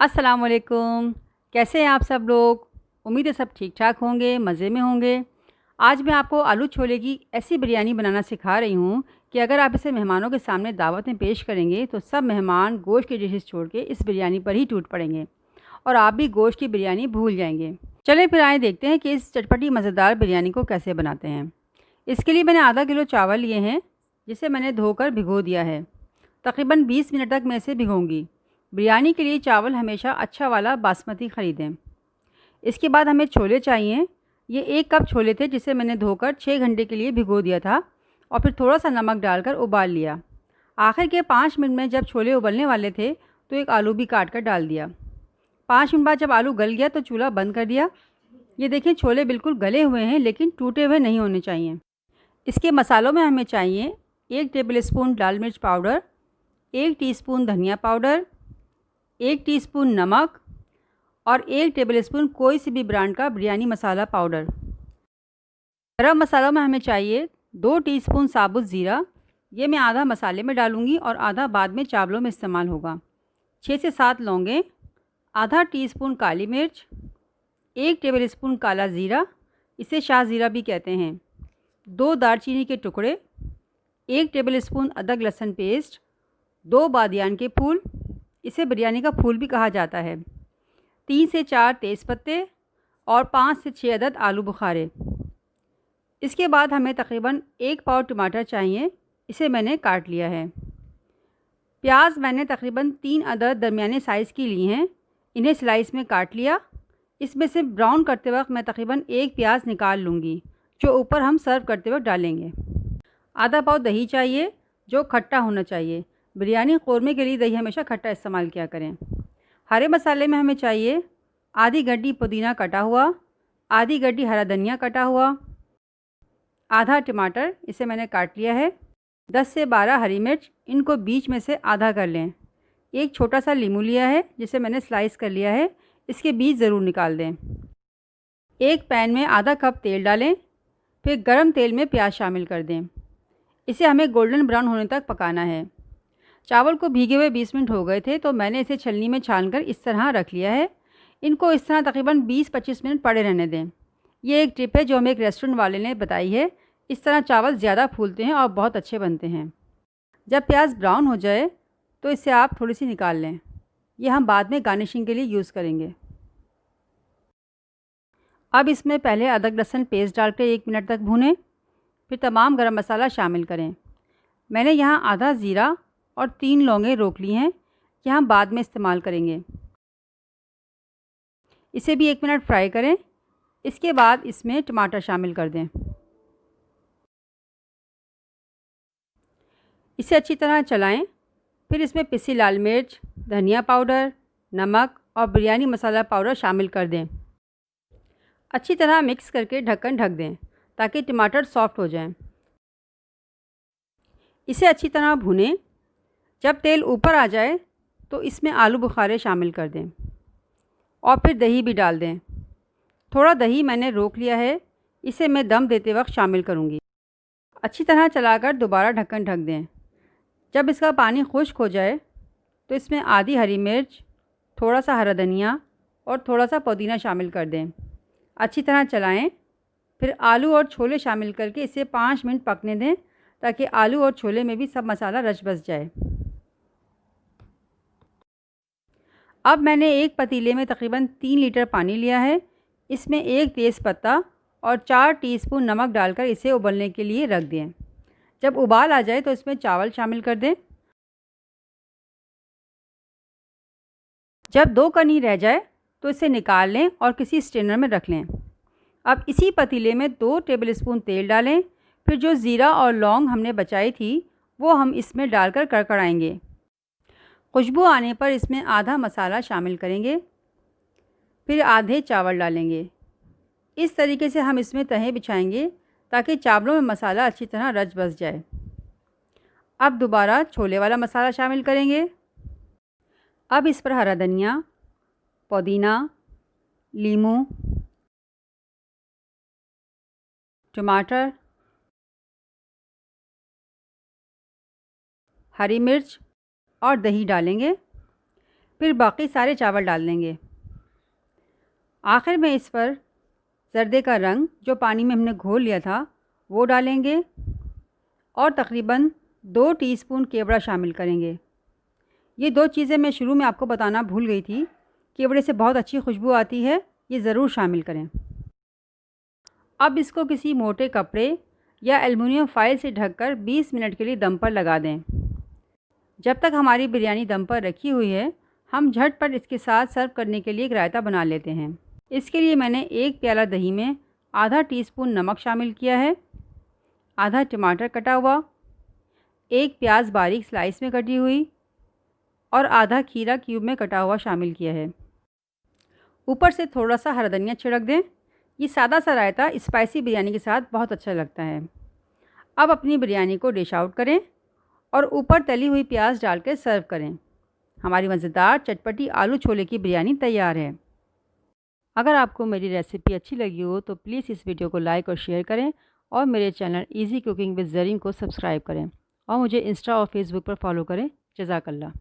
अस्सलाम वालेकुम। कैसे हैं आप सब लोग? उम्मीद है सब ठीक-ठाक होंगे, मज़े में होंगे। आज मैं आपको आलू छोले की ऐसी बिरयानी बनाना सिखा रही हूँ कि अगर आप इसे मेहमानों के सामने दावत में पेश करेंगे तो सब मेहमान गोश्त की डिशेज़ छोड़ के इस बिरयानी पर ही टूट पड़ेंगे और आप भी गोश्त की बिरयानी भूल जाएँगे। चलें फिर आइए देखते हैं कि इस चटपटी मज़ेदार बिरयानी को कैसे बनाते हैं। इसके लिए मैंने आधा किलो चावल लिए हैं, जिसे मैंने धोकर भिगो दिया है। तकरीबन 20 मिनट तक मैं इसे भिगोऊँगी। बिरयानी के लिए चावल हमेशा अच्छा वाला बासमती ख़रीदें। इसके बाद हमें छोले चाहिए। ये 1 कप छोले थे जिसे मैंने धोकर 6 घंटे के लिए भिगो दिया था और फिर थोड़ा सा नमक डालकर उबाल लिया। आखिर के 5 मिनट में जब छोले उबलने वाले थे तो एक आलू भी काट कर डाल दिया। 5 मिनट बाद जब आलू गल गया तो चूल्हा बंद कर दिया। ये देखें, छोले बिल्कुल गले हुए हैं लेकिन टूटे हुए नहीं होने चाहिए। इसके मसालों में हमें चाहिए 1 टेबल स्पून लाल मिर्च पाउडर, 1 टीस्पून धनिया पाउडर, 1 टीस्पून नमक और 1 टेबलस्पून कोई सी भी ब्रांड का बिरयानी मसाला पाउडर। गरम मसालों में हमें चाहिए 2 टीस्पून साबुत ज़ीरा। ये मैं आधा मसाले में डालूंगी और आधा बाद में चावलों में इस्तेमाल होगा। 6 से 7 लौंगें, आधा टीस्पून काली मिर्च, 1 टेबलस्पून काला ज़ीरा, इसे शाह ज़ीरा भी कहते हैं, 2 दालचीनी के टुकड़े, 1 टेबलस्पून अदरक लहसुन पेस्ट, 2 बादियान के फूल, इसे बिरयानी का फूल भी कहा जाता है, 3 से 4 तेज़पत्ते और 5 से 6 अदद आलू बुखारे। इसके बाद हमें तकरीबन 1 पाव टमाटर चाहिए, इसे मैंने काट लिया है। प्याज मैंने तकरीबन 3 अदद दरमियाने साइज़ की ली हैं, इन्हें स्लाइस में काट लिया। इसमें से ब्राउन करते वक्त मैं तकरीबन 1 प्याज निकाल लूँगी, जो ऊपर हम सर्व करते वक्त डालेंगे। आधा पाव दही चाहिए, जो खट्टा होना चाहिए। बिरयानी क़ोरमे के लिए दही हमेशा खट्टा इस्तेमाल किया करें। हरे मसाले में हमें चाहिए आधी गड्डी पुदीना कटा हुआ, आधी गड्डी हरा धनिया कटा हुआ, आधा टमाटर, इसे मैंने काट लिया है, 10 से 12 हरी मिर्च, इनको बीच में से आधा कर लें। एक छोटा सा लीमू लिया है जिसे मैंने स्लाइस कर लिया है, इसके बीज ज़रूर निकाल दें। एक पैन में आधा कप तेल डालें, फिर गरम तेल में प्याज शामिल कर दें। इसे हमें गोल्डन ब्राउन होने तक पकाना है। चावल को भीगे हुए 20 मिनट हो गए थे तो मैंने इसे छलनी में छानकर इस तरह रख लिया है। इनको इस तरह तकरीबन 20-25 मिनट पड़े रहने दें। ये एक टिप है जो हमें एक रेस्टोरेंट वाले ने बताई है। इस तरह चावल ज़्यादा फूलते हैं और बहुत अच्छे बनते हैं। जब प्याज ब्राउन हो जाए तो इसे आप थोड़ी सी निकाल लें। ये हम बाद में गार्निशिंग के लिए यूज़ करेंगे। अब इसमें पहले अदरक लहसुन पेस्ट डालकर 1 मिनट तक भूनें, फिर तमाम गरम मसाला शामिल करें। मैंने यहाँ आधा ज़ीरा और 3 लौंगें रोक ली हैं, कि हम बाद में इस्तेमाल करेंगे। इसे भी 1 मिनट फ्राई करें। इसके बाद इसमें टमाटर शामिल कर दें। इसे अच्छी तरह चलाएं, फिर इसमें पिसी लाल मिर्च, धनिया पाउडर, नमक और बिरयानी मसाला पाउडर शामिल कर दें। अच्छी तरह मिक्स करके ढक्कन ढक दें ताकि टमाटर सॉफ्ट हो जाएं। इसे अच्छी तरह भूनें। जब तेल ऊपर आ जाए तो इसमें आलू बुखारे शामिल कर दें और फिर दही भी डाल दें। थोड़ा दही मैंने रोक लिया है, इसे मैं दम देते वक्त शामिल करूँगी। अच्छी तरह चलाकर दोबारा ढक्कन ढक दें। जब इसका पानी खुश्क हो जाए तो इसमें आधी हरी मिर्च, थोड़ा सा हरा धनिया और थोड़ा सा पुदीना शामिल कर दें। अच्छी तरह चलाएं, फिर आलू और छोले शामिल करके इसे 5 मिनट पकने दें ताकि आलू और छोले में भी सब मसाला रच बस जाए। अब मैंने एक पतीले में तकरीबन 3 लीटर पानी लिया है। इसमें 1 तेज़पत्ता और 4 टीस्पून नमक डालकर इसे उबलने के लिए रख दें। जब उबाल आ जाए तो इसमें चावल शामिल कर दें। जब 2 कनी रह जाए तो इसे निकाल लें और किसी स्ट्रेनर में रख लें। अब इसी पतीले में 2 टेबलस्पून तेल डालें, फिर जो ज़ीरा और लौंग हमने बचाई थी वो हम इसमें डालकर कड़कड़ाएंगे। खुशबू आने पर इसमें आधा मसाला शामिल करेंगे, फिर आधे चावल डालेंगे। इस तरीके से हम इसमें तहें बिछाएंगे ताकि चावलों में मसाला अच्छी तरह रच बस जाए। अब दोबारा छोले वाला मसाला शामिल करेंगे। अब इस पर हरा धनिया, पुदीना, लीमू, टमाटर, हरी मिर्च और दही डालेंगे। फिर बाकी सारे चावल डाल देंगे। आखिर में इस पर ज़र्दे का रंग जो पानी में हमने घोल लिया था वो डालेंगे और तकरीबन 2 टीस्पून केवड़ा शामिल करेंगे। ये 2 चीज़ें मैं शुरू में आपको बताना भूल गई थी। केवड़े से बहुत अच्छी खुशबू आती है, ये ज़रूर शामिल करें। अब इसको किसी मोटे कपड़े या एल्युमिनियम फ़ॉइल से ढककर 20 मिनट के लिए दम पर लगा दें। जब तक हमारी बिरयानी दम पर रखी हुई है, हम झटपट इसके साथ सर्व करने के लिए एक रायता बना लेते हैं। इसके लिए मैंने 1 प्याला दही में आधा टीस्पून नमक शामिल किया है, आधा टमाटर कटा हुआ, 1 प्याज बारीक स्लाइस में कटी हुई और आधा खीरा क्यूब में कटा हुआ शामिल किया है। ऊपर से थोड़ा सा हरा धनिया छिड़क दें। ये सादा सा रायता स्पाइसी बिरयानी के साथ बहुत अच्छा लगता है। अब अपनी बिरयानी को डिश आउट करें और ऊपर तली हुई प्याज डालकर सर्व करें। हमारी मज़ेदार चटपटी आलू छोले की बिरयानी तैयार है। अगर आपको मेरी रेसिपी अच्छी लगी हो तो प्लीज़ इस वीडियो को लाइक और शेयर करें और मेरे channel easy cooking with Zareen को सब्सक्राइब करें और मुझे इंस्टा और फेसबुक पर फॉलो करें। जज़ाकल्लाह।